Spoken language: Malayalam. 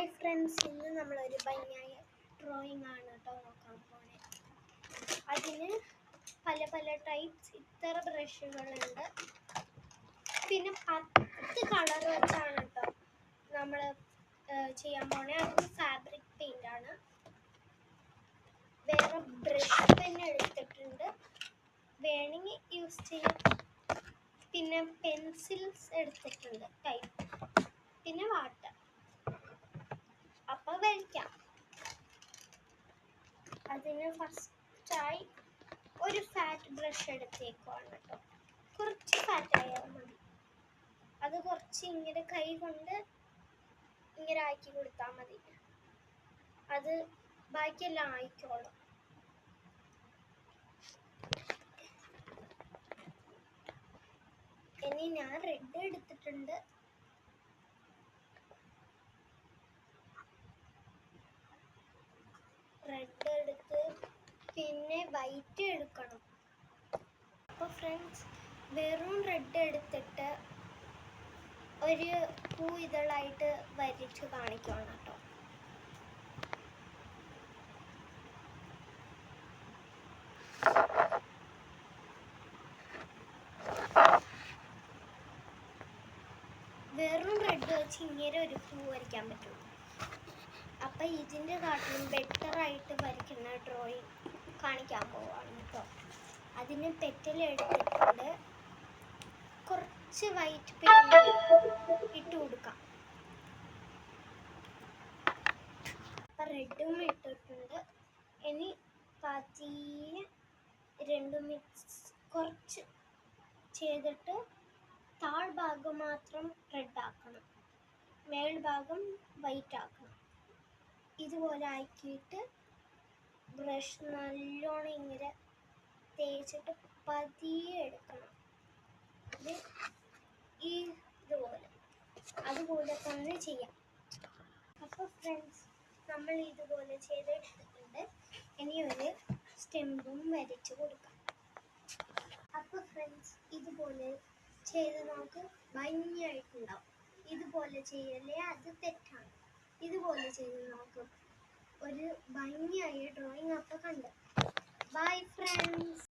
ഹായ് ഫ്രണ്ട്സ്, ഇന്ന് നമ്മളൊരു ഭംഗിയായ ഡ്രോയിങ് ആണ് കേട്ടോ നോക്കാൻ പോണേ. അതിന് പല പല ടൈപ്സ് ഇത്ര ബ്രഷുകളുണ്ട്. പിന്നെ 10 കളർ വെച്ചാണ് കേട്ടോ നമ്മൾ ചെയ്യാൻ പോണേ. അത് ഫാബ്രിക് പെയിന്റ് ആണ്. വേറെ ബ്രഷ് പെൻ എടുത്തിട്ടുണ്ട്, വേണമെങ്കിൽ യൂസ് ചെയ്യാം. പിന്നെ പെൻസിൽസ് എടുത്തിട്ടുണ്ട് ടൈപ്പ്, പിന്നെ വാട്ടർ. അപ്പോൾ വരയ്ക്കാം. അതിന് ഫസ്റ്റായി ഒരു ഫാറ്റ് ബ്രഷ് എടുത്തേക്കുവാണ് കേട്ടോ. കുറച്ച് ഫാറ്റ് ആയാൽ മതി. അത് കുറച്ച് ഇങ്ങനെ കൈ കൊണ്ട് ഇങ്ങനെ ആക്കി കൊടുത്താൽ മതി. അത് ബാക്കിയെല്ലാം ആയിക്കോളും. ഇനി ഞാൻ റെഡ് എടുത്തിട്ടുണ്ട്. റെഡ് എടുത്ത് പിന്നെ വൈറ്റ് എടുക്കണം. അപ്പോൾ ഫ്രണ്ട്സ്, വെറും റെഡ് എടുത്തിട്ട് ഒരു പൂ ഇതളായിട്ട് വരച്ച് കാണിക്കണം കേട്ടോ. വെറും റെഡ് വെച്ച് ഇങ്ങനെ ഒരു പൂ വരയ്ക്കാൻ പറ്റും. അപ്പം ഇതിൻ്റെ കാട്ടിലും ബെറ്ററായിട്ട് വരയ്ക്കുന്ന ഡ്രോയിങ് കാണിക്കാൻ പോവാണ് കേട്ടോ. അതിന് പെറ്റൽ എടുത്തിട്ടുണ്ട്. കുറച്ച് വൈറ്റ് പെയിന്റ് ഇട്ട് കൊടുക്കാം. അപ്പം റെഡും ഇട്ടിട്ടുണ്ട്. ഇനി പതിയെ രണ്ടും മിക്സ് കുറച്ച് ചെയ്തിട്ട് താഴ്ഭാഗം മാത്രം റെഡ് ആക്കണം, മേൽഭാഗം വൈറ്റ് ആക്കണം. ഇതുപോലെ ആക്കിയിട്ട് ബ്രഷ് നല്ലോണം ഇങ്ങനെ തേച്ചിട്ട് പതിയെ എടുക്കണം. ഇത് ഇതുപോലെ അതുപോലെ തന്നെ ചെയ്യാം. അപ്പോൾ ഫ്രണ്ട്സ്, നമ്മൾ ഇതുപോലെ ചെയ്തെടുത്തിട്ടുണ്ട്. ഇനി ഒരു സ്റ്റെമ്പും വരച്ച് കൊടുക്കാം. അപ്പോൾ ഫ്രണ്ട്സ്, ഇതുപോലെ ചെയ്ത് നമുക്ക് ഭംഗിയായിട്ടുണ്ടാവും. ഇതുപോലെ ചെയ്യല്ലേ, അത് തെറ്റാണ്. ഇതുപോലെ ചെയ്ത് നമുക്ക് ഒരു ഭംഗിയായ ഡ്രോയിങ് അപ്പോൾ കണ്ടു. Bye friends.